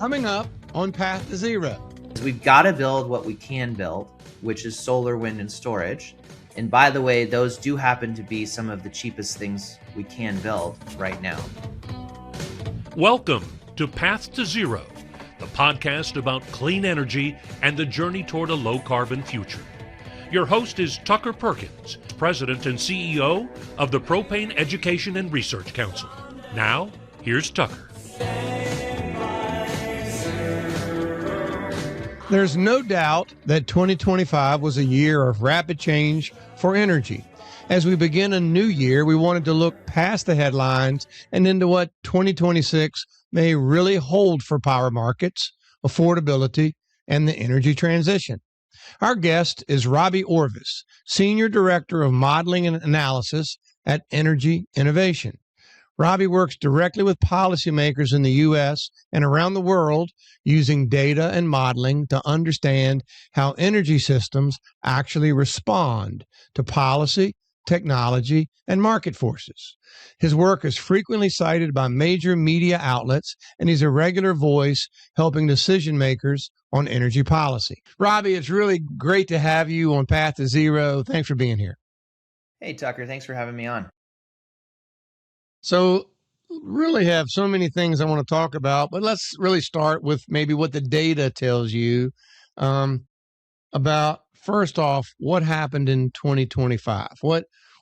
Coming up on Path to Zero. We've got to build what we can build, which is solar, wind, and storage. And by the way, those do happen to be some of the cheapest things we can build right now. Welcome to Path to Zero, the podcast about clean energy and the journey toward a low-carbon future. Your host is Tucker Perkins, President and CEO of the Propane Education and Research Council. Now, here's Tucker. There's no doubt that 2025 was a year of rapid change for energy. As we begin a new year, we wanted to look past the headlines and into what 2026 may really hold for power markets, affordability, and the energy transition. Our guest is Robbie Orvis, Senior Director of Modeling and Analysis at Energy Innovation. Robbie works directly with policymakers in the U.S. and around the world using data and modeling to understand how energy systems actually respond to policy, technology, and market forces. His work is frequently cited by major media outlets, and he's a regular voice helping decision makers on energy policy. Robbie, it's really great to have you on Path to Zero. Thanks for being here. Hey, Tucker, thanks for having me on. So really have so many things I want to talk about, but let's really start with maybe what the data tells you about, first off, what happened in 2025?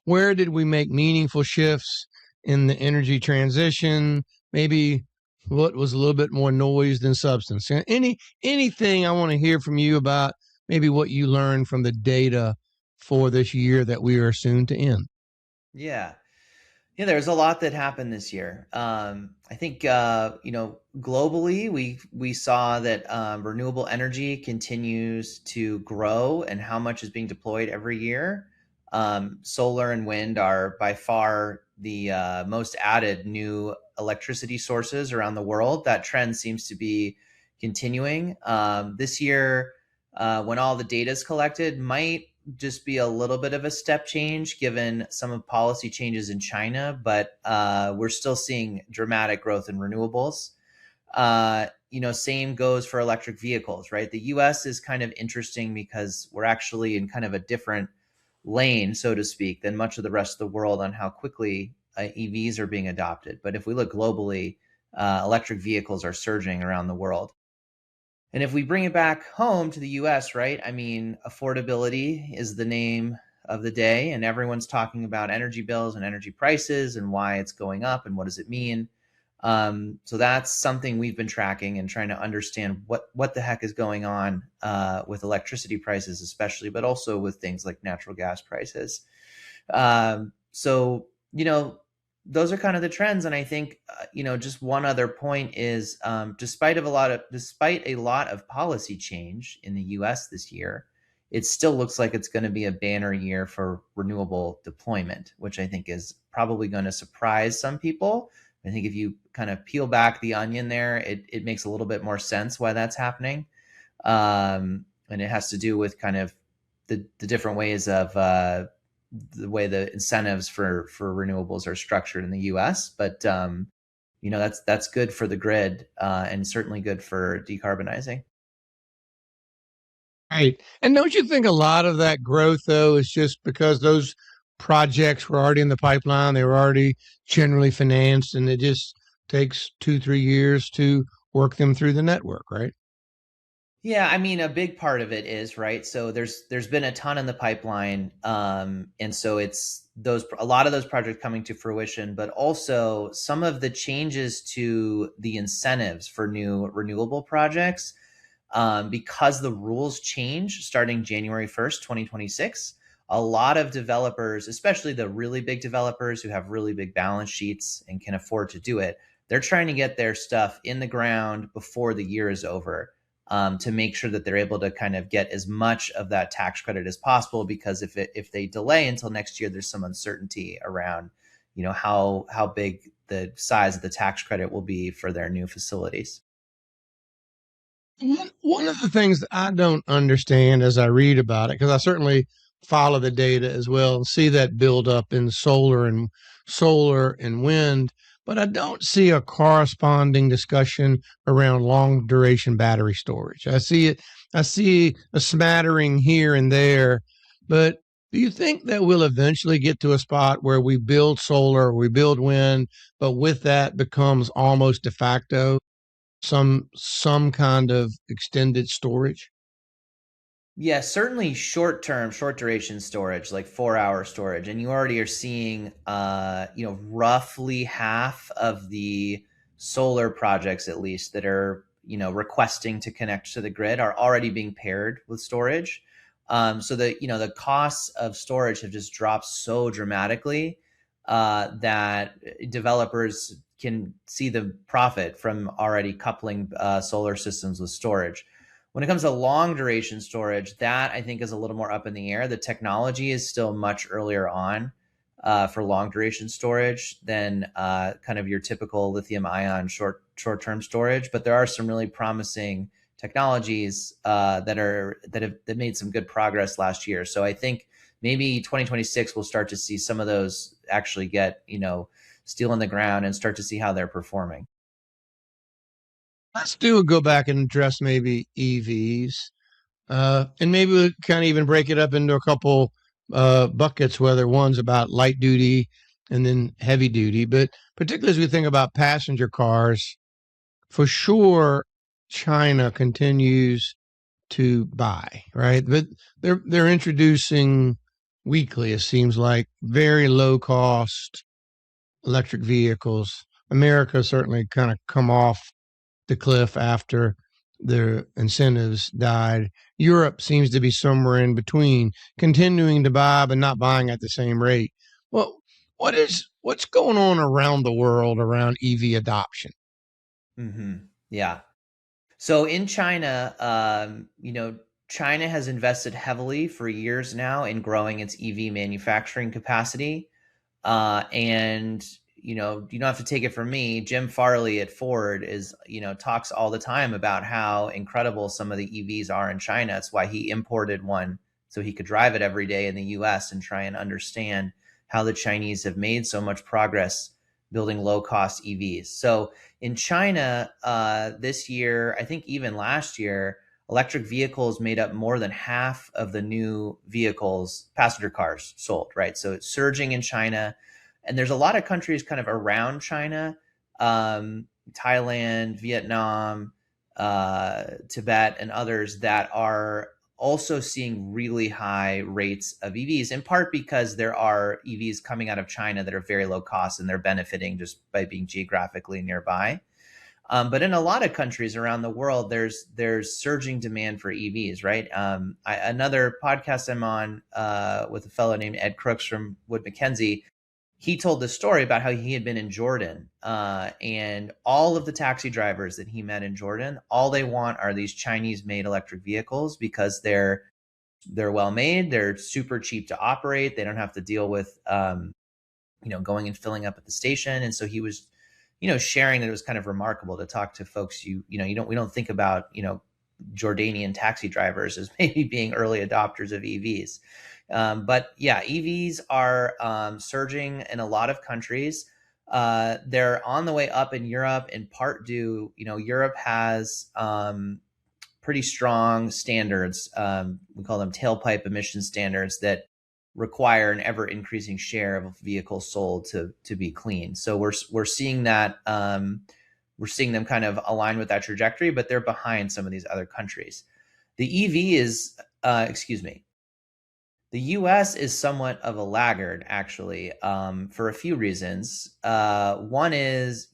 Where did we make meaningful shifts in the energy transition? Maybe what was a little bit more noise than substance? Anything I want to hear from you about maybe what you learned from the data for this year that we are soon to end. Yeah, there's a lot that happened this year. I think, globally, we saw that renewable energy continues to grow and how much is being deployed every year. Solar and wind are by far the most added new electricity sources around the world. That trend seems to be continuing. This year, when all the data is collected, might just be a little bit of a step change given some of policy changes in China, but we're still seeing dramatic growth in renewables. Same goes for electric vehicles, right? The US is kind of interesting because we're actually in kind of a different lane, so to speak, than much of the rest of the world on how quickly EVs are being adopted. But if we look globally, electric vehicles are surging around the world. And if we bring it back home to the US, right? I mean, affordability is the name of the day, and everyone's talking about energy bills and energy prices and why it's going up and what does it mean. So that's something we've been tracking and trying to understand what the heck is going on with electricity prices, especially, but also with things like natural gas prices. Those are kind of the trends. And I think, just one other point is, despite a lot of policy change in the US this year, it still looks like it's going to be a banner year for renewable deployment, which I think is probably going to surprise some people. I think if you kind of peel back the onion there, it makes a little bit more sense why that's happening. And it has to do with kind of the different ways of the way the incentives for renewables are structured in the US. But, that's good for the grid and certainly good for decarbonizing. Right. And don't you think a lot of that growth, though, is just because those projects were already in the pipeline, they were already generally financed, and it just takes 2-3 years to work them through the network, right? Yeah, I mean, a big part of it is, right. So there's been a ton in the pipeline, and so it's a lot of those projects coming to fruition, but also some of the changes to the incentives for new renewable projects, because the rules change starting January 1st, 2026. A lot of developers, especially the really big developers who have really big balance sheets and can afford to do it, they're trying to get their stuff in the ground before the year is over. To make sure that they're able to kind of get as much of that tax credit as possible, because if they delay until next year, there's some uncertainty around, how big the size of the tax credit will be for their new facilities. One of the things that I don't understand as I read about it, because I certainly follow the data as well and see that build up in solar and wind, but I don't see a corresponding discussion around long duration battery storage. I see a smattering here and there, but do you think that we'll eventually get to a spot where we build solar, we build wind, but with that becomes almost de facto some kind of extended storage? Yeah, certainly short term, short duration storage, like 4 hour storage. And you already are seeing, roughly half of the solar projects, at least, that are, requesting to connect to the grid are already being paired with storage. So the costs of storage have just dropped so dramatically that developers can see the profit from already coupling solar systems with storage. When it comes to long duration storage, that I think is a little more up in the air. The technology is still much earlier on for long duration storage than kind of your typical lithium ion short term storage. But there are some really promising technologies that made some good progress last year. So I think maybe 2026 we'll start to see some of those actually get steel in the ground and start to see how they're performing. Let's go back and address maybe EVs. And maybe we kind of even break it up into a couple buckets, whether one's about light duty and then heavy duty. But particularly as we think about passenger cars, for sure, China continues to buy, right? But they're introducing weekly, it seems like, very low cost electric vehicles. America certainly kind of come off the cliff after their incentives died. Europe seems to be somewhere in between, continuing to buy but not buying at the same rate. Well, what's going on around the world around EV adoption? Yeah. So in China, China has invested heavily for years now in growing its EV manufacturing capacity. And you don't have to take it from me. Jim Farley at Ford talks all the time about how incredible some of the EVs are in China. That's why he imported one so he could drive it every day in the US and try and understand how the Chinese have made so much progress building low cost EVs. So in China, this year, I think even last year, electric vehicles made up more than half of the new vehicles, passenger cars sold, right? So it's surging in China. And there's a lot of countries kind of around China, Thailand, Vietnam, Tibet, and others that are also seeing really high rates of EVs, in part because there are EVs coming out of China that are very low cost and they're benefiting just by being geographically nearby. But in a lot of countries around the world, there's surging demand for EVs, right? Another podcast I'm on with a fellow named Ed Crooks from Wood Mackenzie, he told this story about how he had been in Jordan and all of the taxi drivers that he met in Jordan, all they want are these Chinese made electric vehicles because they're well made. They're super cheap to operate. They don't have to deal with, going and filling up at the station. And so he was, sharing that it was kind of remarkable to talk to folks. We don't think about, Jordanian taxi drivers as maybe being early adopters of EVs. But yeah, EVs are surging in a lot of countries. They're on the way up in Europe, in part due, Europe has pretty strong standards. We call them tailpipe emission standards that require an ever increasing share of vehicles sold to be clean. So we're seeing that. We're seeing them kind of align with that trajectory, but they're behind some of these other countries. The EV is, the US is somewhat of a laggard, actually, for a few reasons. One is,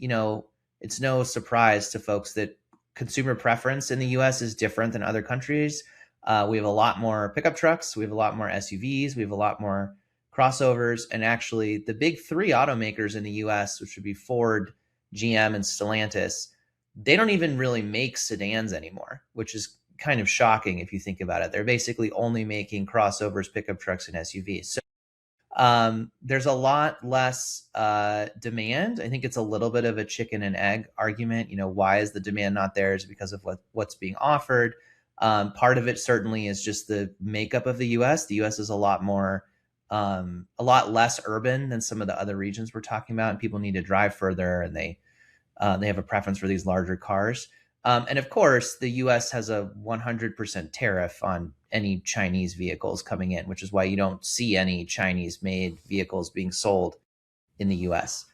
it's no surprise to folks that consumer preference in the US is different than other countries. We have a lot more pickup trucks, we have a lot more SUVs, we have a lot more crossovers, and actually the big three automakers in the US, which would be Ford, GM, and Stellantis, they don't even really make sedans anymore, which is kind of shocking if you think about it. They're basically only making crossovers, pickup trucks, and SUVs. So there's a lot less demand. I think it's a little bit of a chicken and egg argument. Why is the demand not there? Is it because of what's being offered? Part of it certainly is just the makeup of the US. The US is a lot more a lot less urban than some of the other regions we're talking about, and people need to drive further, and they have a preference for these larger cars. And of course, the U.S. has a 100% tariff on any Chinese vehicles coming in, which is why you don't see any Chinese-made vehicles being sold in the U.S.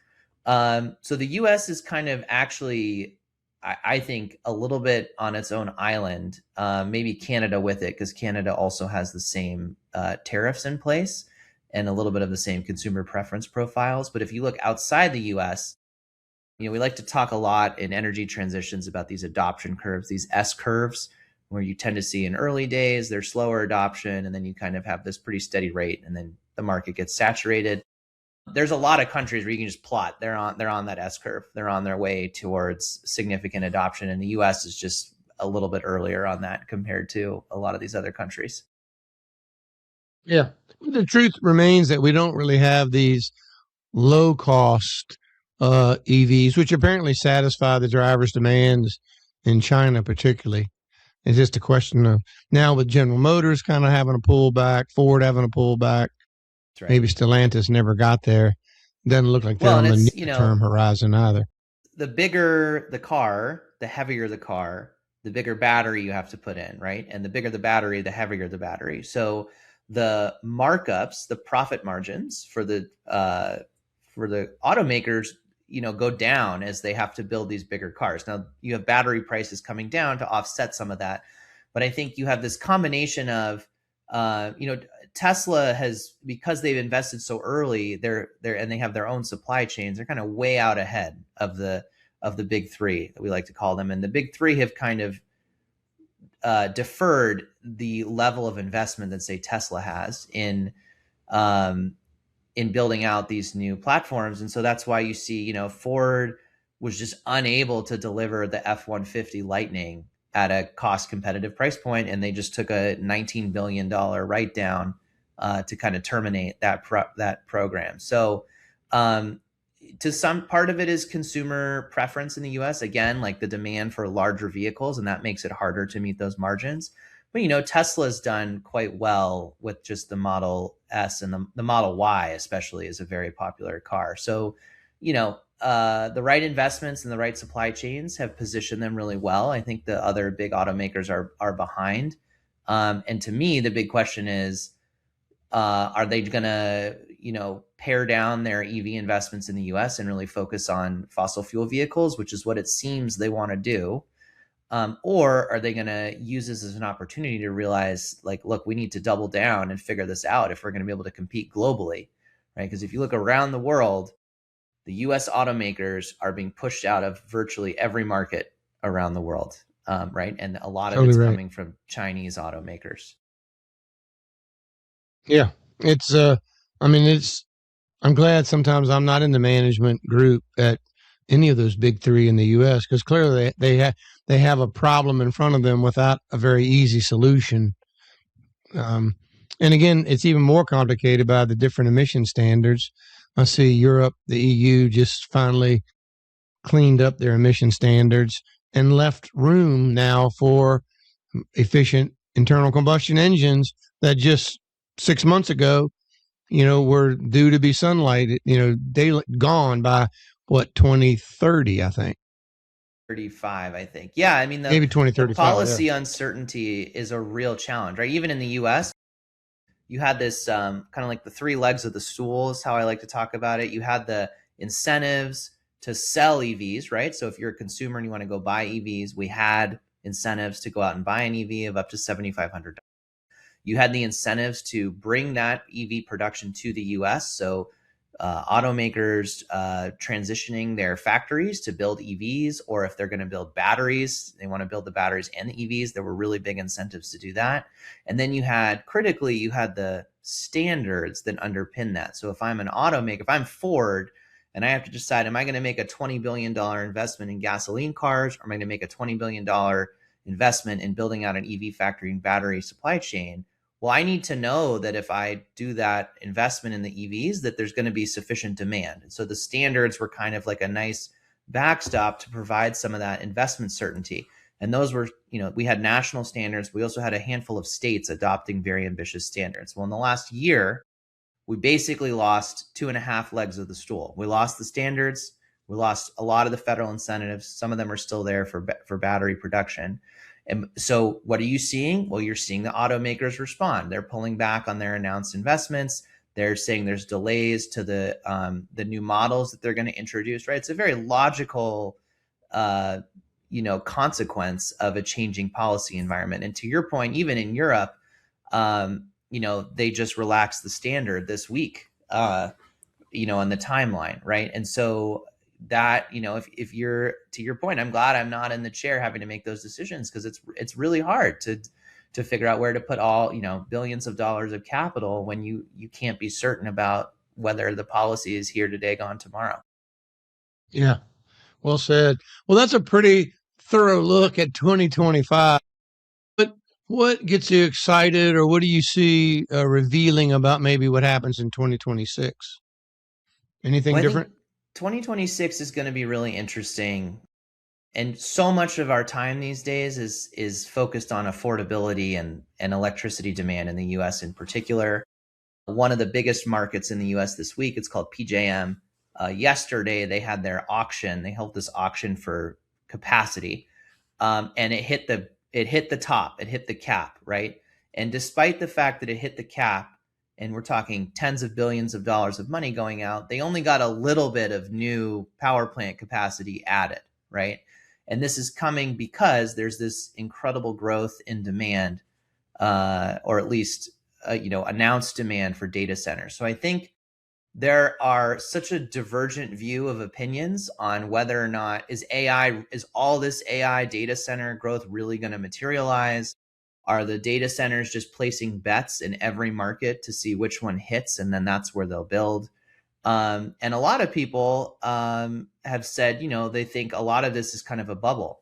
So the U.S. is kind of actually, I think, a little bit on its own island. Maybe Canada with it, because Canada also has the same tariffs in place and a little bit of the same consumer preference profiles. But if you look outside the U.S., we like to talk a lot in energy transitions about these adoption curves, these S curves, where you tend to see in early days, there's slower adoption, and then you kind of have this pretty steady rate, and then the market gets saturated. There's a lot of countries where you can just plot. They're on that S curve. They're on their way towards significant adoption, and the US is just a little bit earlier on that compared to a lot of these other countries. Yeah. The truth remains that we don't really have these low cost EVs, which apparently satisfy the driver's demands in China, particularly. It's just a question of now with General Motors kind of having a pullback, Ford having a pullback. Right. Maybe Stellantis never got there. Doesn't look like they're on the near-term horizon either. The bigger the car, the heavier the car, the bigger battery you have to put in, right? And the bigger the battery, the heavier the battery. So the markups, the profit margins for the automakers, go down as they have to build these bigger cars. Now you have battery prices coming down to offset some of that, but I think you have this combination of, Tesla has, because they've invested so early, and they have their own supply chains, they're kind of way out ahead of the big three that we like to call them. And the big three have kind of deferred the level of investment that, say, Tesla has in building out these new platforms. And so that's why you see, Ford was just unable to deliver the F-150 Lightning at a cost competitive price point. And they just took a $19 billion write down to kind of terminate that program. So to some part of it is consumer preference in the US, again, like the demand for larger vehicles, and that makes it harder to meet those margins. But, Tesla's done quite well with just the Model S, and the Model Y especially is a very popular car. So, the right investments and the right supply chains have positioned them really well. I think the other big automakers are behind. And to me, the big question is, are they going to, pare down their EV investments in the US and really focus on fossil fuel vehicles, which is what it seems they want to do? Or are they going to use this as an opportunity to realize, like, look, we need to double down and figure this out if we're going to be able to compete globally, right? Because if you look around the world, the US automakers are being pushed out of virtually every market around the world, right? And a lot of it's coming from Chinese automakers. Yeah, it's, I'm glad sometimes I'm not in the management group at any of those big three in the U.S. because clearly they have a problem in front of them without a very easy solution. And again, it's even more complicated by the different emission standards. I see Europe, the EU just finally cleaned up their emission standards and left room now for efficient internal combustion engines that just 6 months ago, were due to be sunlighted, gone by what, 2030, I think. 35, I think. Yeah, I mean, maybe 2035. The policy uncertainty is a real challenge, right? Even in the US, you had this kind of like the three legs of the stool is how I like to talk about it. You had the incentives to sell EVs, right? So if you're a consumer and you want to go buy EVs, we had incentives to go out and buy an EV of up to $7,500. You had the incentives to bring that EV production to the US. So automakers transitioning their factories to build EVs, or if they're going to build batteries, they want to build the batteries and the EVs. There were really big incentives to do that. And then you had the standards that underpin that. So if I'm an automaker, if I'm Ford, and I have to decide, am I going to make a $20 billion investment in gasoline cars, or am I going to make a $20 billion investment in building out an EV factory and battery supply chain? Well, I need to know that if I do that investment in the EVs, that there's going to be sufficient demand. And so the standards were kind of like a nice backstop to provide some of that investment certainty. And those were, we had national standards. We also had a handful of states adopting very ambitious standards. Well, in the last year, we basically lost 2.5 legs of the stool. We lost the standards. We lost a lot of the federal incentives. Some of them are still there for battery production. And so what are you seeing? Well, you're seeing the automakers respond. They're pulling back on their announced investments. They're saying there's delays to the new models that they're going to introduce, right? It's a very logical, consequence of a changing policy environment. And to your point, even in Europe, they just relaxed the standard this week, on the timeline, right? And so that, if you're, to your point, I'm glad I'm not in the chair having to make those decisions, because it's really hard to figure out where to put all, billions of dollars of capital when you can't be certain about whether the policy is here today, gone tomorrow. Yeah, well said. Well, that's a pretty thorough look at 2025. But what gets you excited, or what do you see revealing about maybe what happens in 2026? Anything different? 2026 is going to be really interesting. And so much of our time these days is focused on affordability and electricity demand in the US in particular. One of the biggest markets in the US this week, it's called PJM. Yesterday, they had their auction. They held this auction for capacity, and it hit the top. It hit the cap, right? And despite the fact that it hit the cap, and we're talking tens of billions of dollars of money going out, they only got a little bit of new power plant capacity added, right? And this is coming because there's this incredible growth in demand, or at least announced demand for data centers. So I think there are such a divergent view of opinions on whether or not is all this AI data center growth really going to materialize? Are the data centers just placing bets in every market to see which one hits, and then that's where they'll build? And a lot of people have said, they think a lot of this is kind of a bubble.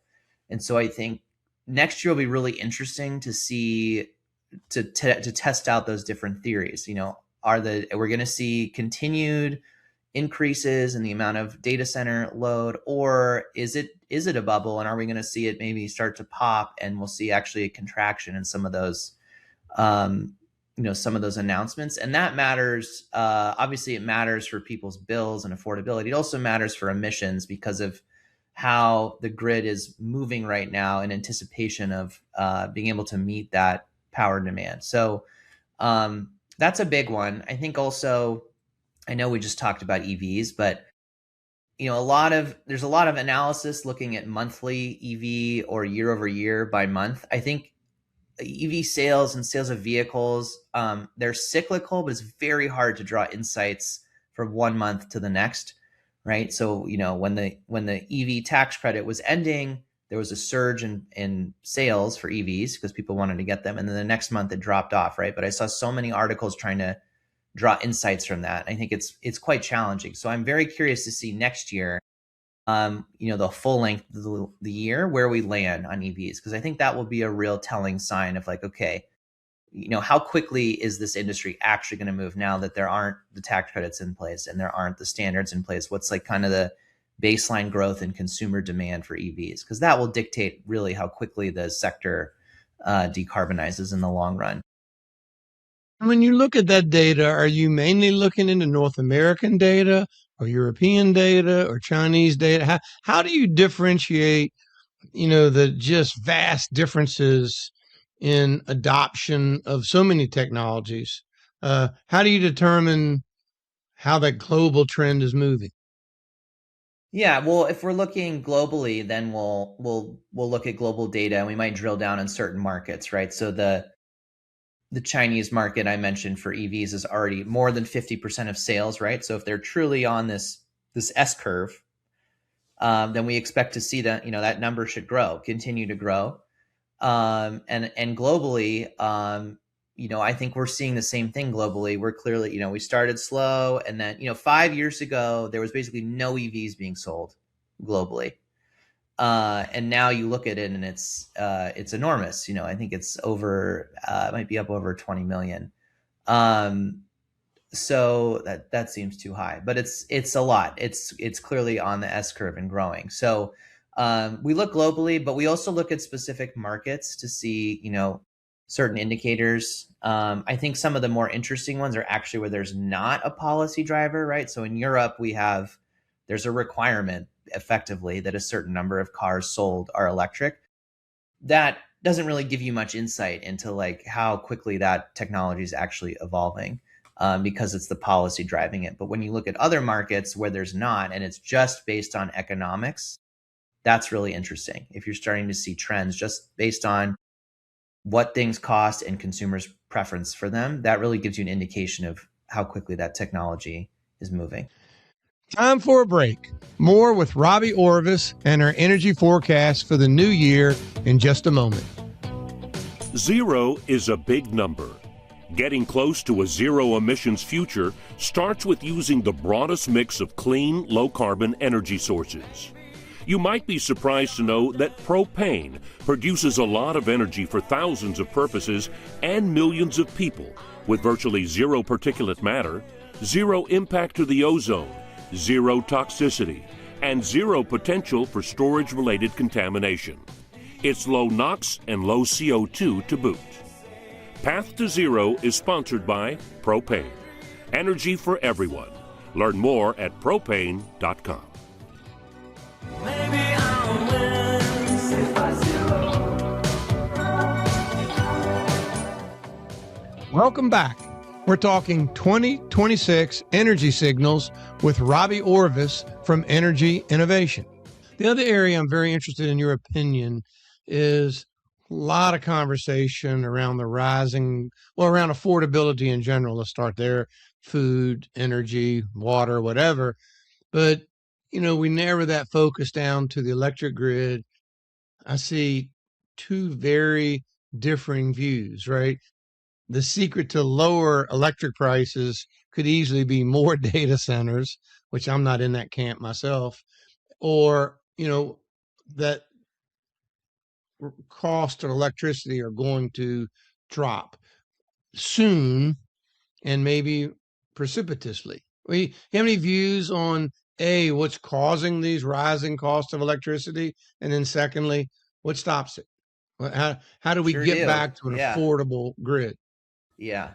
And so I think next year will be really interesting to see, to test out those different theories. We're going to see continued increases in the amount of data center load, or is it a bubble, and are we going to see it maybe start to pop, and we'll see actually a contraction in some of those some of those announcements? And that matters. Obviously it matters for people's bills and affordability. It also matters for emissions because of how the grid is moving right now in anticipation of being able to meet that power demand. So that's a big one. I think also, I know we just talked about EVs, but there's a lot of analysis looking at monthly EV or year over year by month. I think EV sales and sales of vehicles, they're cyclical, but it's very hard to draw insights from one month to the next, right? So, when the EV tax credit was ending, there was a surge in sales for EVs because people wanted to get them. And then the next month it dropped off, right? But I saw so many articles trying to draw insights from that. I think it's quite challenging. So I'm very curious to see next year, the full length of the year, where we land on EVs, because I think that will be a real telling sign of like, okay, how quickly is this industry actually going to move now that there aren't the tax credits in place and there aren't the standards in place? What's like kind of the baseline growth in consumer demand for EVs? Because that will dictate really how quickly the sector decarbonizes in the long run. When you look at that data, are you mainly looking into North American data or European data or Chinese data? How do you differentiate, the just vast differences in adoption of so many technologies? How do you determine how that global trend is moving? Yeah, well, if we're looking globally, then we'll look at global data, and we might drill down in certain markets, right? So the Chinese market I mentioned for EVs is already more than 50% of sales, right? So if they're truly on this S curve, then we expect to see that that number should continue to grow, and globally, I think we're seeing the same thing globally. We're clearly, we started slow, and then 5 years ago there was basically no EVs being sold globally. And now you look at it and it's enormous. I think it's over, it might be up over 20 million. So that seems too high, but it's a lot. It's clearly on the S curve and growing. So, we look globally, but we also look at specific markets to see, certain indicators. I think some of the more interesting ones are actually where there's not a policy driver, right? So in Europe, there's a requirement effectively that a certain number of cars sold are electric. That doesn't really give you much insight into like how quickly that technology is actually evolving, because it's the policy driving it. But when you look at other markets where there's not, and it's just based on economics, that's really interesting. If you're starting to see trends just based on what things cost and consumers' preference for them, that really gives you an indication of how quickly that technology is moving. Time for a break. More with Robbie Orvis and our energy forecast for the new year in just a moment. Zero is a big number. Getting close to a zero emissions future starts with using the broadest mix of clean, low-carbon energy sources. You might be surprised to know that propane produces a lot of energy for thousands of purposes and millions of people with virtually zero particulate matter, zero impact to the ozone, zero toxicity, and zero potential for storage-related contamination. It's low NOx and low CO2 to boot. Path to Zero is sponsored by Propane. Energy for everyone. Learn more at propane.com. Welcome back. We're talking 2026 energy signals with Robbie Orvis from Energy Innovation. The other area I'm very interested in your opinion is a lot of conversation around around affordability in general. Let's start there. Food, energy, water, whatever. But, we narrow that focus down to the electric grid. I see two very differing views, right? The secret to lower electric prices could easily be more data centers, which I'm not in that camp myself, or, that cost of electricity are going to drop soon and maybe precipitously. You have any views on what's causing these rising costs of electricity? And then secondly, what stops it? How do we get back to an affordable grid? Yeah.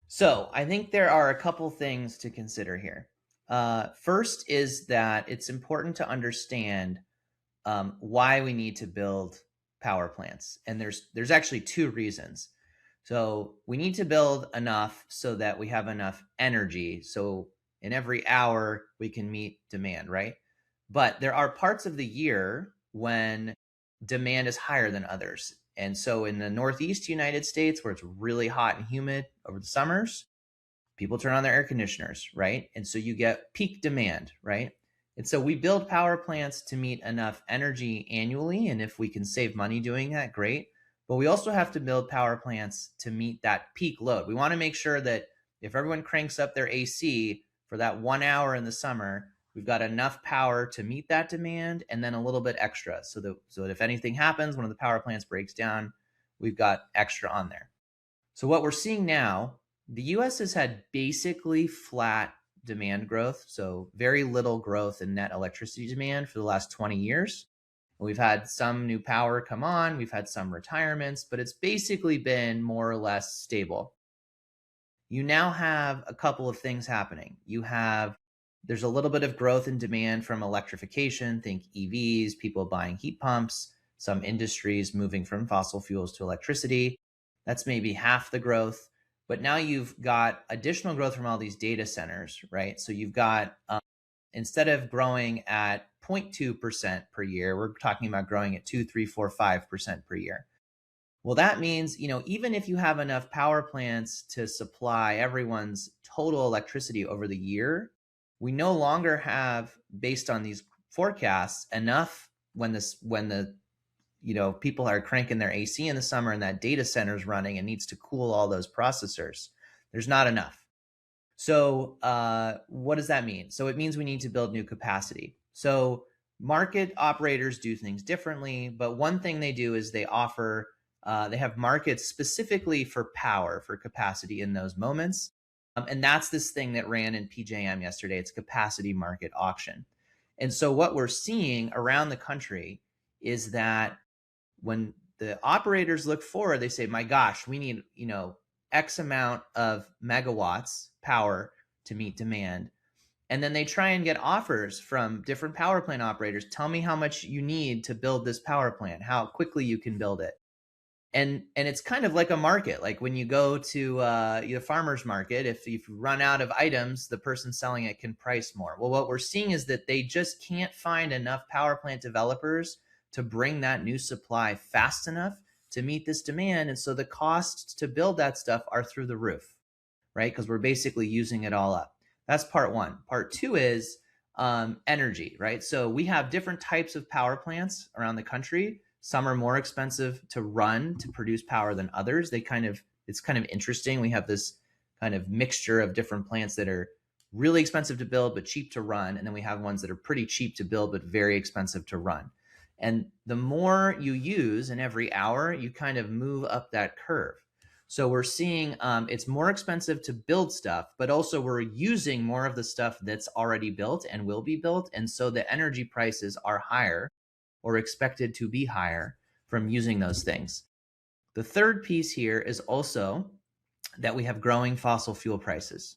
So I think there are a couple things to consider here. First is that it's important to understand why we need to build power plants. And there's actually two reasons. So we need to build enough so that we have enough energy. So in every hour we can meet demand, right? But there are parts of the year when demand is higher than others. And so in the Northeast United States, where it's really hot and humid over the summers, people turn on their air conditioners, right? And so you get peak demand, right? And so we build power plants to meet enough energy annually. And if we can save money doing that, great. But we also have to build power plants to meet that peak load. We want to make sure that if everyone cranks up their AC for that 1 hour in the summer, we've got enough power to meet that demand and then a little bit extra so that if anything happens, one of the power plants breaks down, we've got extra on there. So what we're seeing now, the US has had basically flat demand growth, so very little growth in net electricity demand for the last 20 years. We've had some new power come on, we've had some retirements, but it's basically been more or less stable. You now have a couple of things happening. There's a little bit of growth in demand from electrification, think EVs, people buying heat pumps, some industries moving from fossil fuels to electricity. That's maybe half the growth. But now you've got additional growth from all these data centers, right? So you've got, instead of growing at 0.2% per year, we're talking about growing at 2, 3, 4, 5% per year. Well, that means, even if you have enough power plants to supply everyone's total electricity over the year, we no longer have, based on these forecasts, enough when the people are cranking their AC in the summer and that data center is running and needs to cool all those processors. There's not enough. So what does that mean? So it means we need to build new capacity. So market operators do things differently, but one thing they do is they have markets specifically for power, for capacity in those moments. And that's this thing that ran in PJM yesterday. It's capacity market auction. And so what we're seeing around the country is that when the operators look forward, they say, my gosh, we need, X amount of megawatts power to meet demand. And then they try and get offers from different power plant operators. Tell me how much you need to build this power plant, how quickly you can build it. And it's kind of like a market. Like when you go to the farmer's market, if you run out of items, the person selling it can price more. Well, what we're seeing is that they just can't find enough power plant developers to bring that new supply fast enough to meet this demand. And so the costs to build that stuff are through the roof, right? Because we're basically using it all up. That's part one. Part two is energy, right? So we have different types of power plants around the country. Some are more expensive to run to produce power than others. It's kind of interesting. We have this kind of mixture of different plants that are really expensive to build but cheap to run, and then we have ones that are pretty cheap to build but very expensive to run. And the more you use in every hour, you kind of move up that curve. So we're seeing it's more expensive to build stuff, but also we're using more of the stuff that's already built and will be built. And so the energy prices are higher or expected to be higher from using those things. The third piece here is also that we have growing fossil fuel prices.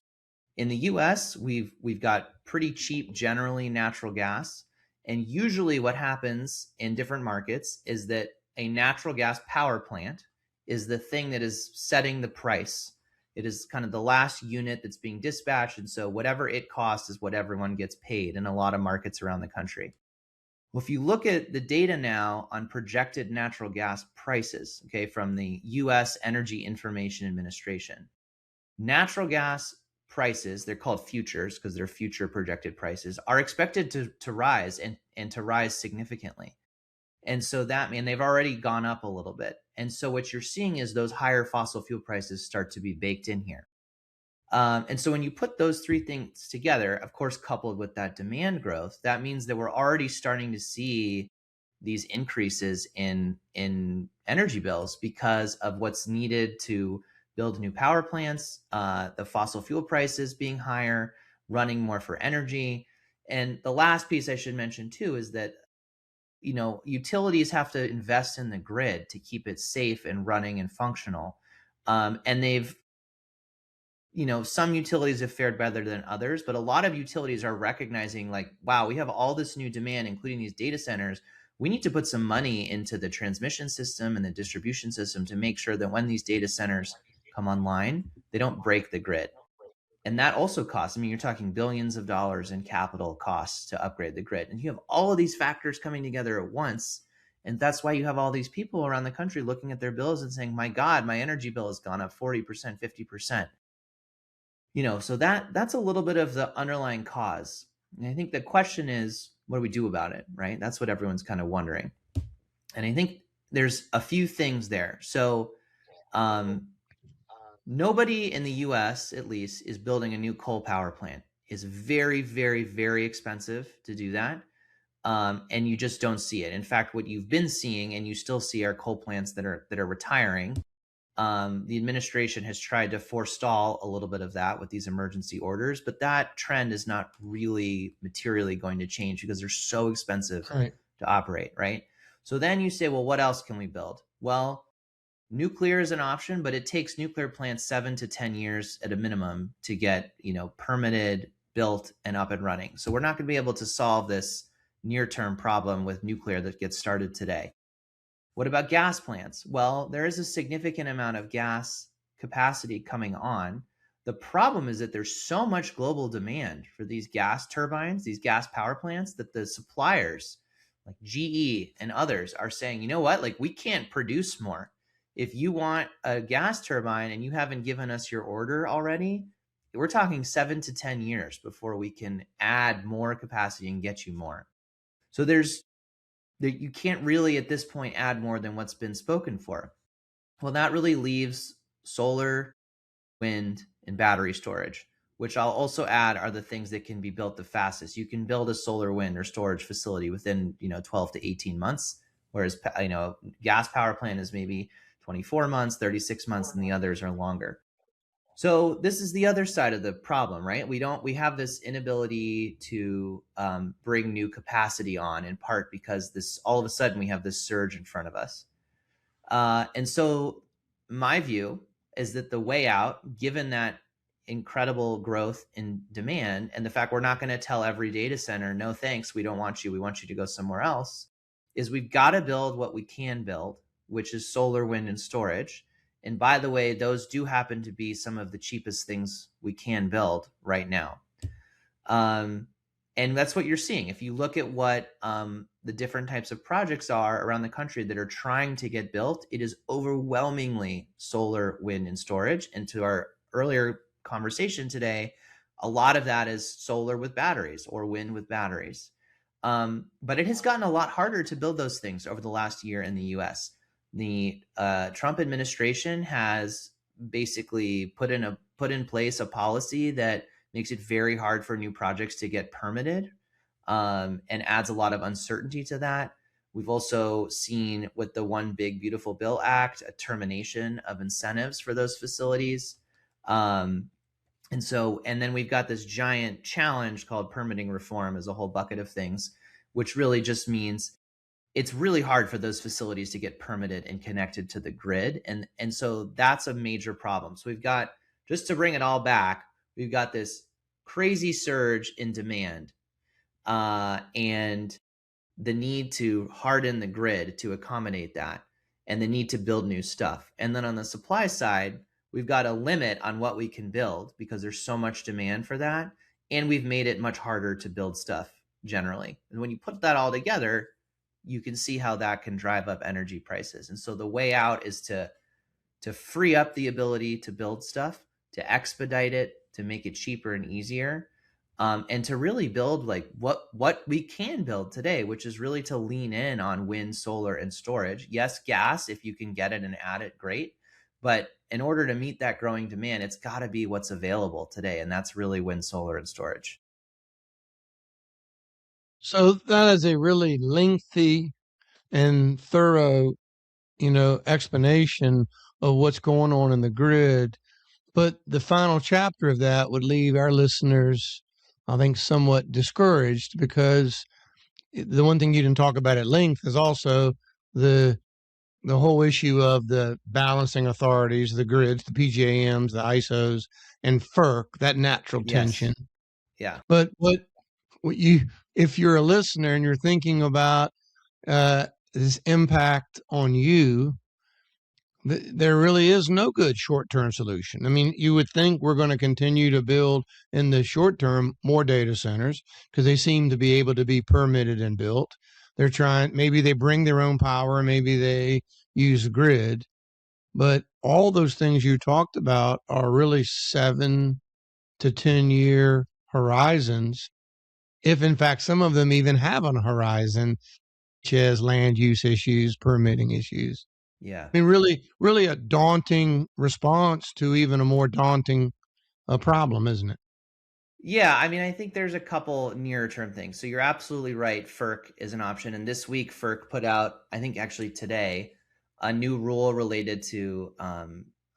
In the US, we've got pretty cheap, generally natural gas. And usually what happens in different markets is that a natural gas power plant is the thing that is setting the price. It is kind of the last unit that's being dispatched. And so whatever it costs is what everyone gets paid in a lot of markets around the country. Well, if you look at the data now on projected natural gas prices, okay, from the US Energy Information Administration, natural gas prices, they're called futures because they're future projected prices, are expected to rise and to rise significantly. And so that means they've already gone up a little bit. And so what you're seeing is those higher fossil fuel prices start to be baked in here. And so when you put those three things together, of course, coupled with that demand growth, that means that we're already starting to see these increases in energy bills because of what's needed to build new power plants, the fossil fuel prices being higher, running more for energy. And the last piece I should mention too is that utilities have to invest in the grid to keep it safe and running and functional. And they've, some utilities have fared better than others, but a lot of utilities are recognizing like, wow, we have all this new demand, including these data centers. We need to put some money into the transmission system and the distribution system to make sure that when these data centers come online, they don't break the grid. And that also costs, you're talking billions of dollars in capital costs to upgrade the grid. And you have all of these factors coming together at once. And that's why you have all these people around the country looking at their bills and saying, my God, my energy bill has gone up 40%, 50%. So that's a little bit of the underlying cause. And I think the question is, what do we do about it, right? That's what everyone's kind of wondering. And I think there's a few things there. So nobody in the US, at least, is building a new coal power plant. It's very, very, very expensive to do that. And you just don't see it. In fact, what you've been seeing, and you still see, are coal plants that are retiring. The administration has tried to forestall a little bit of that with these emergency orders, but that trend is not really materially going to change because they're so expensive to operate, right? So then you say, well, what else can we build? Well, nuclear is an option, but it takes nuclear plants 7 to 10 years at a minimum to get, permitted, built, and up and running. So we're not going to be able to solve this near-term problem with nuclear that gets started today. What about gas plants? Well, there is a significant amount of gas capacity coming on. The problem is that there's so much global demand for these gas turbines, these gas power plants, that the suppliers like GE and others are saying, you know what, like we can't produce more. If you want a gas turbine and you haven't given us your order already, we're talking 7 to 10 years before we can add more capacity and get you more. So you can't really at this point add more than what's been spoken for. Well, that really leaves solar, wind, and battery storage, which I'll also add are the things that can be built the fastest. You can build a solar, wind, or storage facility within 12 to 18 months, whereas gas power plant is maybe 24 months, 36 months, and the others are longer. So this is the other side of the problem, right? We have this inability to bring new capacity on, in part because all of a sudden we have this surge in front of us. And so my view is that the way out, given that incredible growth in demand and the fact we're not going to tell every data center, no thanks, we don't want you, we want you to go somewhere else, is we've got to build what we can build, which is solar, wind, and storage. And by the way, those do happen to be some of the cheapest things we can build right now. And that's what you're seeing. If you look at what the different types of projects are around the country that are trying to get built, it is overwhelmingly solar, wind, and storage. And to our earlier conversation today, a lot of that is solar with batteries or wind with batteries. But it has gotten a lot harder to build those things over the last year in the US. The Trump administration has basically put in place a policy that makes it very hard for new projects to get permitted, and adds a lot of uncertainty to that. We've also seen with the One Big Beautiful Bill Act, a termination of incentives for those facilities. And then we've got this giant challenge called permitting reform as a whole bucket of things, which really just means it's really hard for those facilities to get permitted and connected to the grid. And so that's a major problem. So we've got, just to bring it all back, we've got this crazy surge in demand, and the need to harden the grid to accommodate that, and the need to build new stuff. And then on the supply side, we've got a limit on what we can build because there's so much demand for that. And we've made it much harder to build stuff generally. And when you put that all together, you can see how that can drive up energy prices. And so the way out is to free up the ability to build stuff, to expedite it, to make it cheaper and easier, and to really build like what we can build today, which is really to lean in on wind, solar, and storage. Yes, gas, if you can get it and add it, great. But in order to meet that growing demand, it's got to be what's available today. And that's really wind, solar, and storage. So that is a really lengthy and thorough, explanation of what's going on in the grid. But the final chapter of that would leave our listeners, I think, somewhat discouraged, because the one thing you didn't talk about at length is also the whole issue of the balancing authorities, the grids, the PJMs, the ISOs, and FERC, that natural tension. Yeah. But what if you're a listener and you're thinking about this impact on you, there really is no good short-term solution. I mean, you would think we're going to continue to build in the short term more data centers because they seem to be able to be permitted and built. They're trying, maybe they bring their own power, maybe they use the grid, but all those things you talked about are really 7 to 10 year horizons, if in fact some of them even have on a horizon, such as land use issues, permitting issues. Yeah. I mean, really a daunting response to even a more daunting problem, isn't it? Yeah, I mean, I think there's a couple nearer term things. So you're absolutely right. FERC is an option. And this week, FERC put out, I think actually today, a new rule related to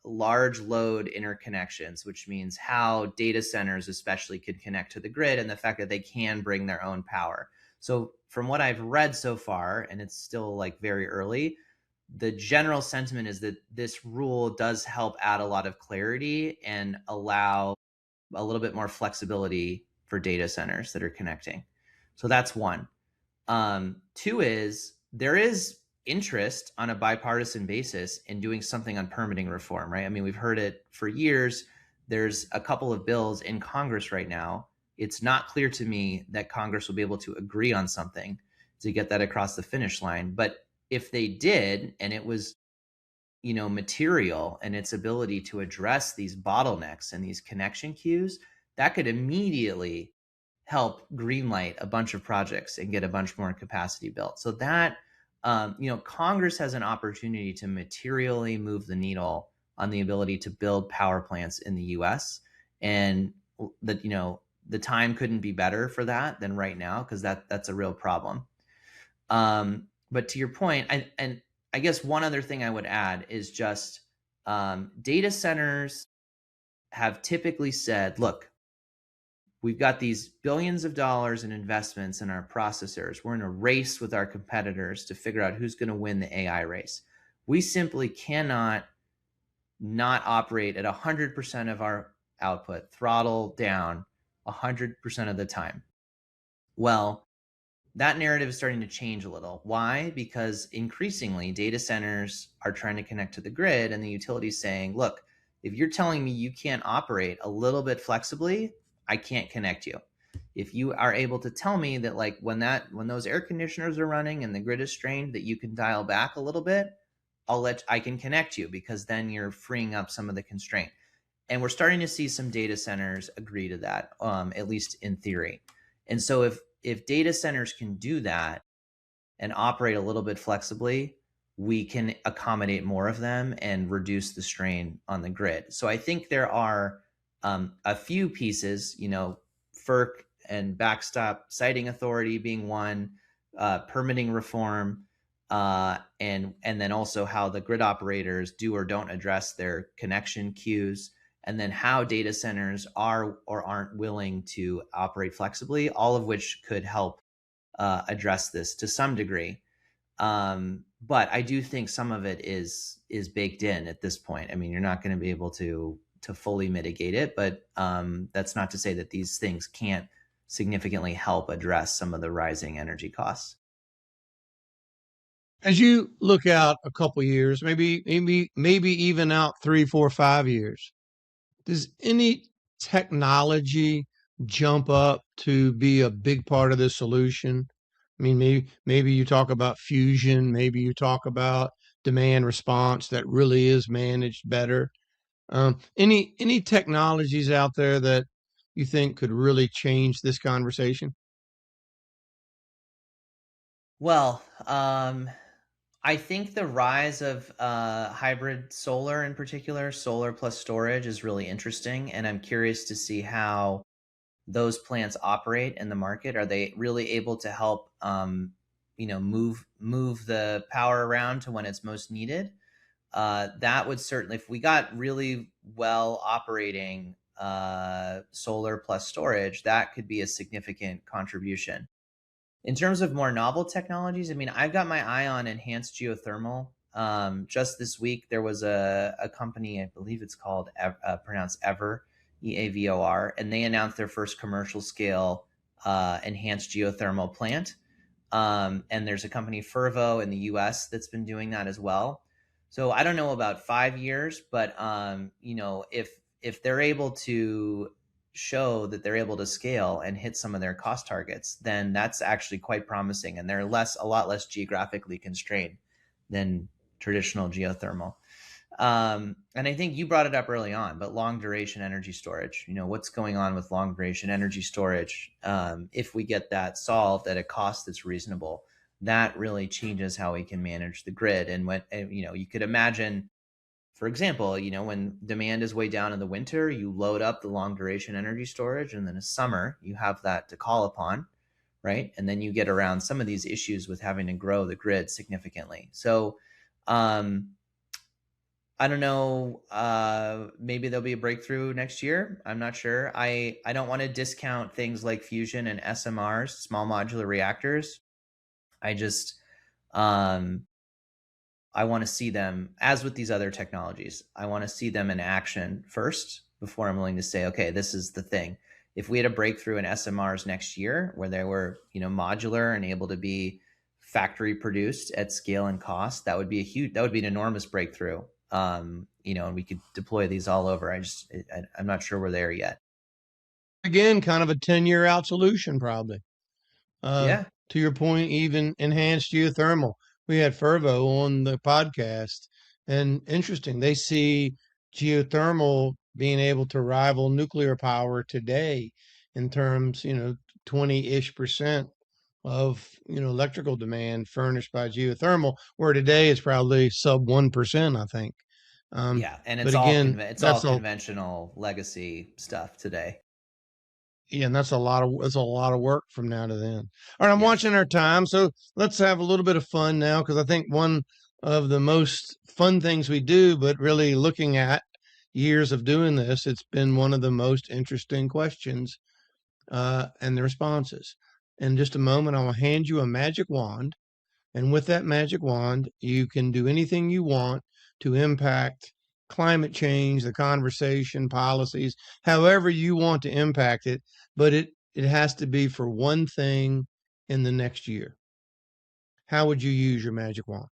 large load interconnections, which means how data centers especially could connect to the grid, and the fact that they can bring their own power. So from what I've read so far, and it's still like very early, the general sentiment is that this rule does help add a lot of clarity and allow a little bit more flexibility for data centers that are connecting. So that's one. Two is there is interest on a bipartisan basis in doing something on permitting reform, right? I mean, we've heard it for years. There's a couple of bills in Congress right now. It's not clear to me that Congress will be able to agree on something to get that across the finish line. But if they did, and it was, material and its ability to address these bottlenecks and these connection queues, that could immediately help greenlight a bunch of projects and get a bunch more capacity built. So that, Congress has an opportunity to materially move the needle on the ability to build power plants in the US. And that, the time couldn't be better for that than right now, because that's a real problem. But to your point, and I guess one other thing I would add is just data centers have typically said, look, we've got these billions of dollars in investments in our processors. We're in a race with our competitors to figure out who's going to win the AI race. We simply cannot not operate at 100% of our output, throttle down 100% of the time. Well, that narrative is starting to change a little. Why? Because increasingly data centers are trying to connect to the grid, and the utility's saying, look, if you're telling me you can't operate a little bit flexibly, I can't connect you. If you are able to tell me that, like, when those air conditioners are running and the grid is strained, that you can dial back a little bit, I can connect you, because then you're freeing up some of the constraint. And we're starting to see some data centers agree to that, at least in theory. And so if data centers can do that and operate a little bit flexibly, we can accommodate more of them and reduce the strain on the grid. So I think there are a few pieces, FERC and backstop siting authority being one, permitting reform, and then also how the grid operators do or don't address their connection queues, and then how data centers are or aren't willing to operate flexibly, all of which could help address this to some degree. But I do think some of it is baked in at this point. I mean, you're not going to be able to fully mitigate it, but that's not to say that these things can't significantly help address some of the rising energy costs. As you look out a couple years, maybe even out 3, 4, 5 years, does any technology jump up to be a big part of the solution? I mean, maybe you talk about fusion, maybe you talk about demand response that really is managed better. Any technologies out there that you think could really change this conversation? Well, I think the rise of hybrid solar, in particular, solar plus storage, is really interesting. And I'm curious to see how those plants operate in the market. Are they really able to help, move the power around to when it's most needed? That would certainly, if we got really well operating solar plus storage, that could be a significant contribution. In terms of more novel technologies, I mean, I've got my eye on enhanced geothermal. Just this week, there was a company, I believe it's called pronounced Eavor, EAVOR, and they announced their first commercial scale enhanced geothermal plant. And there's a company, Fervo, in the US that's been doing that as well. So I don't know about 5 years, but if they're able to show that they're able to scale and hit some of their cost targets, then that's actually quite promising, and they're a lot less geographically constrained than traditional geothermal. And I think you brought it up early on, but long duration energy storage, what's going on with long duration energy storage? If we get that solved at a cost that's reasonable, that really changes how we can manage the grid. And when, you could imagine, for example, when demand is way down in the winter, you load up the long duration energy storage, and then in summer you have that to call upon, right? And then you get around some of these issues with having to grow the grid significantly. So I don't know, maybe there'll be a breakthrough next year. I'm not sure. I don't want to discount things like fusion and SMRs, small modular reactors. I just I want to see them, as with these other technologies, I want to see them in action first before I'm willing to say, okay, this is the thing. If we had a breakthrough in SMRs next year where they were, modular and able to be factory produced at scale and cost, that would be an enormous breakthrough. And we could deploy these all over. I'm not sure we're there yet. Again, kind of a 10-year out solution, probably. Yeah. To your point, even enhanced geothermal. We had Fervo on the podcast, and interesting, they see geothermal being able to rival nuclear power today in terms, 20-ish% of, electrical demand furnished by geothermal, where today it's probably sub 1%, I think. Yeah, and but it's all again, it's all conventional legacy stuff today. Yeah, and that's a lot of work from now to then. All right, I'm Yes. watching our time, so let's have a little bit of fun now, because I think one of the most fun things we do, but really looking at years of doing this, it's been one of the most interesting questions and the responses. In just a moment, I will hand you a magic wand, And with that magic wand, you can do anything you want to impact climate change, the conversation, policies, however you want to impact it. But it has to be for one thing in the next year. How would you use your magic wand?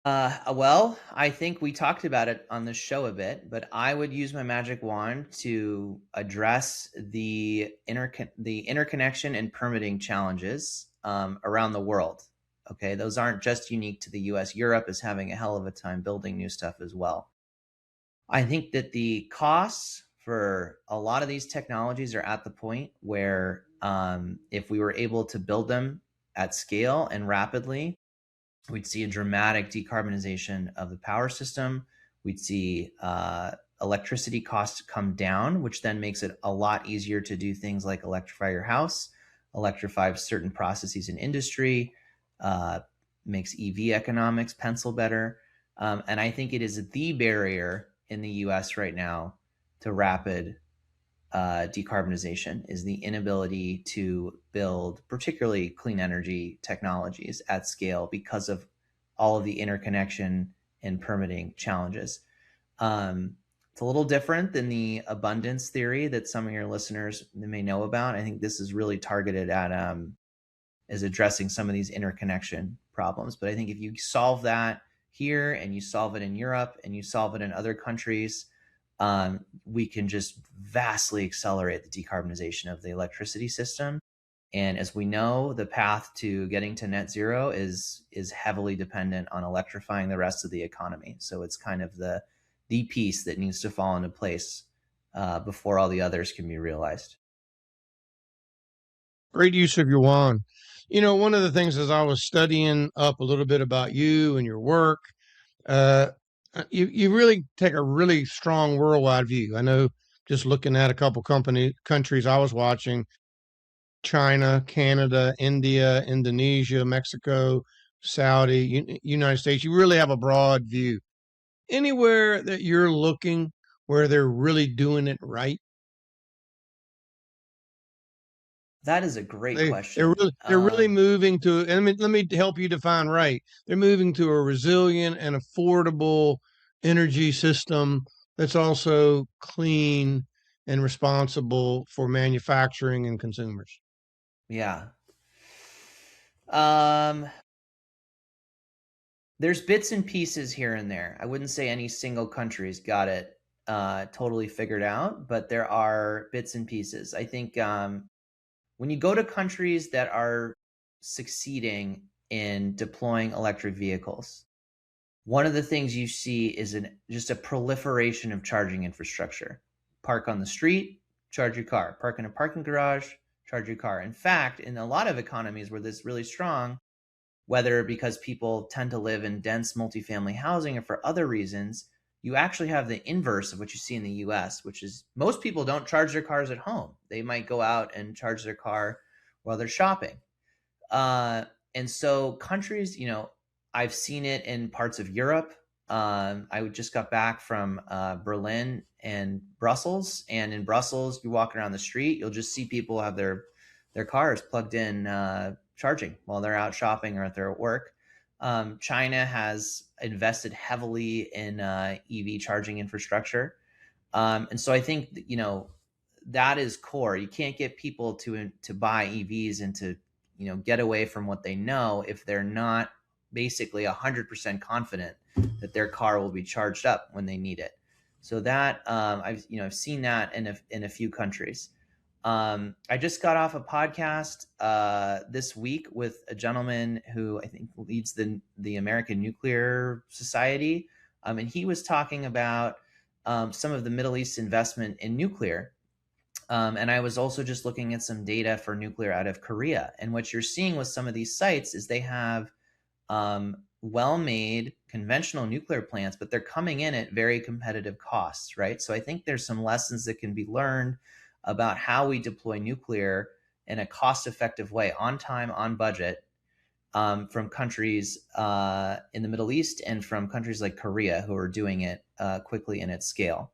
Well, I think we talked about it on the show a bit, but I would use my magic wand to address the interconnection and permitting challenges around the world. Okay, those aren't just unique to the U.S. Europe is having a hell of a time building new stuff as well. I think that the costs for a lot of these technologies are at the point where if we were able to build them at scale and rapidly, we'd see a dramatic decarbonization of the power system. We'd see electricity costs come down, which then makes it a lot easier to do things like electrify your house, electrify certain processes in industry, makes EV economics pencil better. And I think it is the barrier in the US right now to rapid decarbonization is the inability to build particularly clean energy technologies at scale because of all of the interconnection and permitting challenges. It's a little different than the abundance theory that some of your listeners may know about. I think this is really targeted at is addressing some of these interconnection problems. But I think if you solve that here and you solve it in Europe and you solve it in other countries, we can just vastly accelerate the decarbonization of the electricity system. And as we know, the path to getting to net zero is heavily dependent on electrifying the rest of the economy. So it's kind of the piece that needs to fall into place before all the others can be realized. Great use of your wand. You know, one of the things as I was studying up a little bit about you and your work, uh, you really take a really strong worldwide view. I know just looking at a couple countries I was watching, China, Canada, India, Indonesia, Mexico, Saudi, United States, you really have a broad view. Anywhere that you're looking where they're really doing it right? That is a great They question. they're really moving to, and let me help you define right. They're moving to a resilient and affordable energy system that's also clean and responsible for manufacturing and consumers. Yeah. There's bits and pieces here and there. I wouldn't say any single country's got it totally figured out, but there are bits and pieces. I think when you go to countries that are succeeding in deploying electric vehicles, one of the things you see is just a proliferation of charging infrastructure. Park on the street, charge your car. Park in a parking garage, charge your car. In fact, in a lot of economies where this is really strong, whether because people tend to live in dense multifamily housing or for other reasons, you actually have the inverse of what you see in the US, which is most people don't charge their cars at home. They might go out and charge their car while they're shopping. And so countries, I've seen it in parts of Europe. I just got back from Berlin and Brussels. And in Brussels, you walk around the street, you'll just see people have their cars plugged in charging while they're out shopping or if they're at work. China has invested heavily in EV charging infrastructure. And so I think, that is core. You can't get people to buy EVs and to, get away from what they know if they're not basically 100% confident that their car will be charged up when they need it. So that I've seen that in a few countries. I just got off a podcast this week with a gentleman who I think leads the American Nuclear Society, and he was talking about some of the Middle East investment in nuclear. And I was also just looking at some data for nuclear out of Korea. And what you're seeing with some of these sites is they have well-made conventional nuclear plants, but they're coming in at very competitive costs, right? So I think there's some lessons that can be learned about how we deploy nuclear in a cost-effective way, on time, on budget, from countries in the Middle East and from countries like Korea who are doing it quickly and at scale.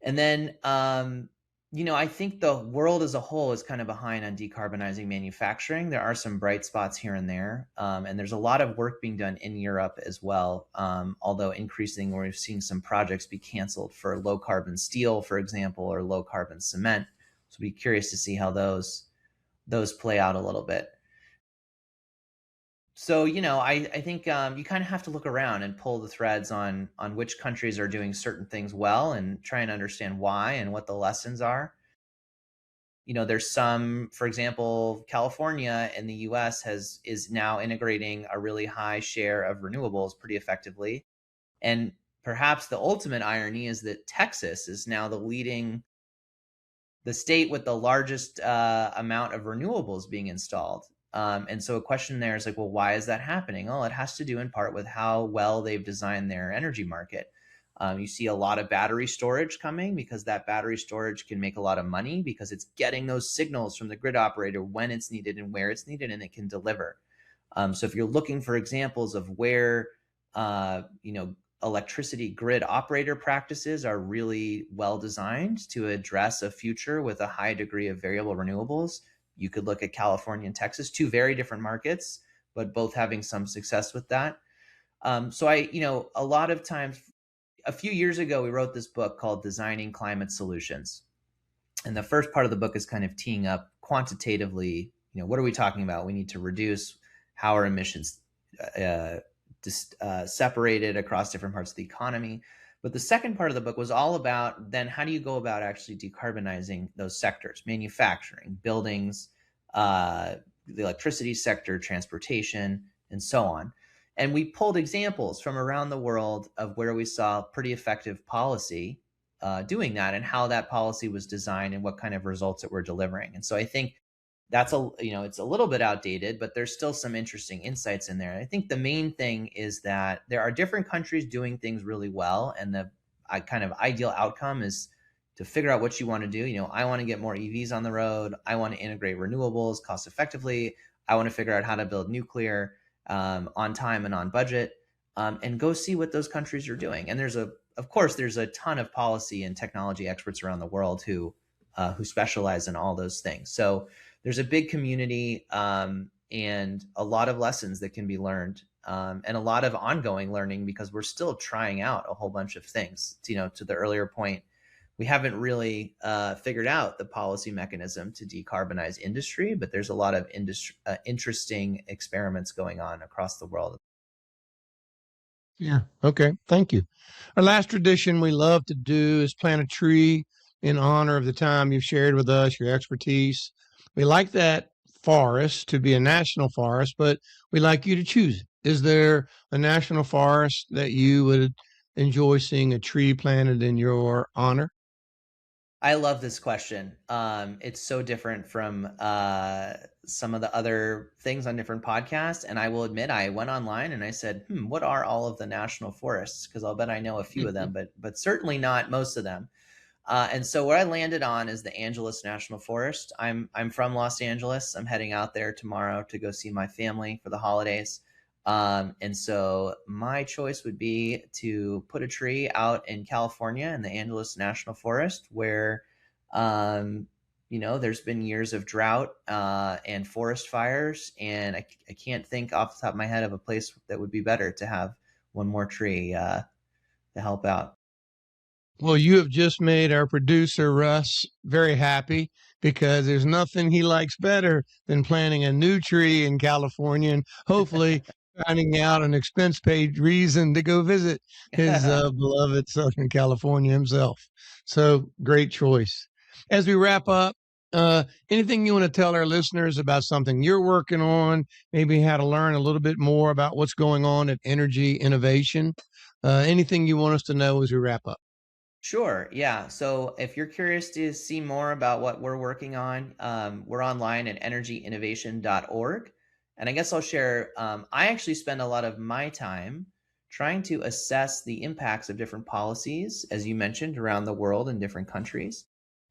And then I think the world as a whole is kind of behind on decarbonizing manufacturing. There are some bright spots here and there, and there's a lot of work being done in Europe as well. Although increasingly, we're seeing some projects be canceled for low carbon steel, for example, or low carbon cement. So, be curious to see how those play out a little bit. So, I think you kind of have to look around and pull the threads on which countries are doing certain things well, and try and understand why and what the lessons are. There's some, for example, California in the US is now integrating a really high share of renewables pretty effectively. And perhaps the ultimate irony is that Texas is now the state with the largest amount of renewables being installed. And so a question there is like, well, why is that happening? Oh, it has to do in part with how well they've designed their energy market. You see a lot of battery storage coming because that battery storage can make a lot of money because it's getting those signals from the grid operator when it's needed and where it's needed, and it can deliver. So if you're looking for examples of where, electricity grid operator practices are really well designed to address a future with a high degree of variable renewables, you could look at California and Texas, two very different markets, but both having some success with that. So a lot of times, a few years ago, we wrote this book called Designing Climate Solutions. And the first part of the book is kind of teeing up quantitatively, what are we talking about? We need to reduce how our emissions separated across different parts of the economy. But the second part of the book was all about then how do you go about actually decarbonizing those sectors, manufacturing, buildings, the electricity sector, transportation, and so on. And we pulled examples from around the world of where we saw pretty effective policy doing that, and how that policy was designed and what kind of results it were delivering. And so I think that's it's a little bit outdated, but there's still some interesting insights in there. And I think the main thing is that there are different countries doing things really well, and the kind of ideal outcome is to figure out what you want to do. I want to get more EVs on the road. I want to integrate renewables cost effectively. I want to figure out how to build nuclear on time and on budget, and go see what those countries are doing. And of course, there's a ton of policy and technology experts around the world who specialize in all those things. So there's a big community and a lot of lessons that can be learned, and a lot of ongoing learning, because we're still trying out a whole bunch of things. To the earlier point, we haven't really figured out the policy mechanism to decarbonize industry, but there's a lot of interesting experiments going on across the world. Yeah. Okay. Thank you. Our last tradition we love to do is plant a tree in honor of the time you've shared with us, your expertise. We like that forest to be a national forest, but we like you to choose it. Is there a national forest that you would enjoy seeing a tree planted in your honor? I love this question. It's so different from some of the other things on different podcasts. And I will admit, I went online and I said, what are all of the national forests? Because I'll bet I know a few of them, but certainly not most of them. And so what I landed on is the Angeles National Forest. I'm from Los Angeles. I'm heading out there tomorrow to go see my family for the holidays. And so my choice would be to put a tree out in California in the Angeles National Forest, where, there's been years of drought and forest fires. And I can't think off the top of my head of a place that would be better to have one more tree to help out. Well, you have just made our producer, Russ, very happy, because there's nothing he likes better than planting a new tree in California and hopefully finding out an expense paid reason to go visit his beloved Southern California himself. So great choice. As we wrap up, anything you want to tell our listeners about something you're working on, maybe how to learn a little bit more about what's going on at Energy Innovation? Anything you want us to know as we wrap up? Sure. Yeah. So if you're curious to see more about what we're working on, we're online at energyinnovation.org. And I guess I'll share, I actually spend a lot of my time trying to assess the impacts of different policies, as you mentioned, around the world in different countries.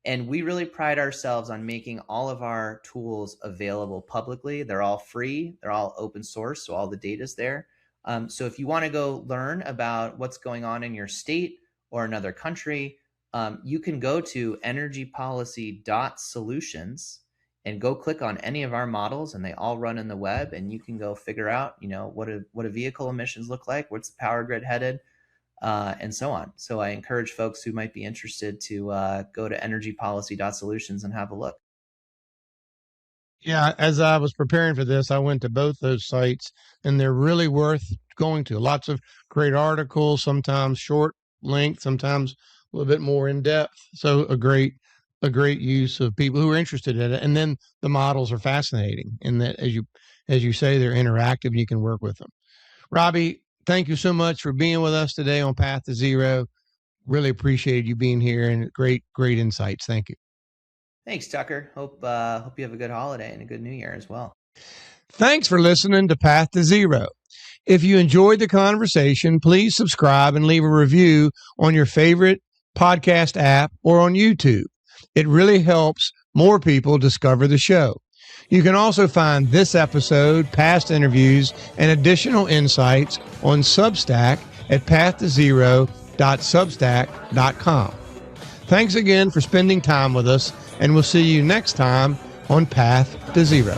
And we really pride ourselves on making all of our tools available publicly. They're all free. They're all open source. So all the data is there. So if you want to go learn about what's going on in your state or another country, you can go to energypolicy.solutions and go click on any of our models, and they all run in the web, and you can go figure out, what a vehicle emissions look like, what's the power grid headed, and so on. So I encourage folks who might be interested to go to energypolicy.solutions and have a look. Yeah, as I was preparing for this, I went to both those sites, and they're really worth going to. Lots of great articles, sometimes short length, sometimes a little bit more in depth. So a great use of people who are interested in it. And then the models are fascinating, and that as you say, they're interactive and you can work with them. Robbie, thank you so much for being with us today on Path to Zero. Really appreciate you being here, and great insights. Thank you. Thanks, Tucker. Hope you have a good holiday and a good new year as well. Thanks for listening to Path to Zero. If you enjoyed the conversation, please subscribe and leave a review on your favorite podcast app or on YouTube. It really helps more people discover the show. You can also find this episode, past interviews, and additional insights on Substack at pathtozero.substack.com. Thanks again for spending time with us, and we'll see you next time on Path to Zero.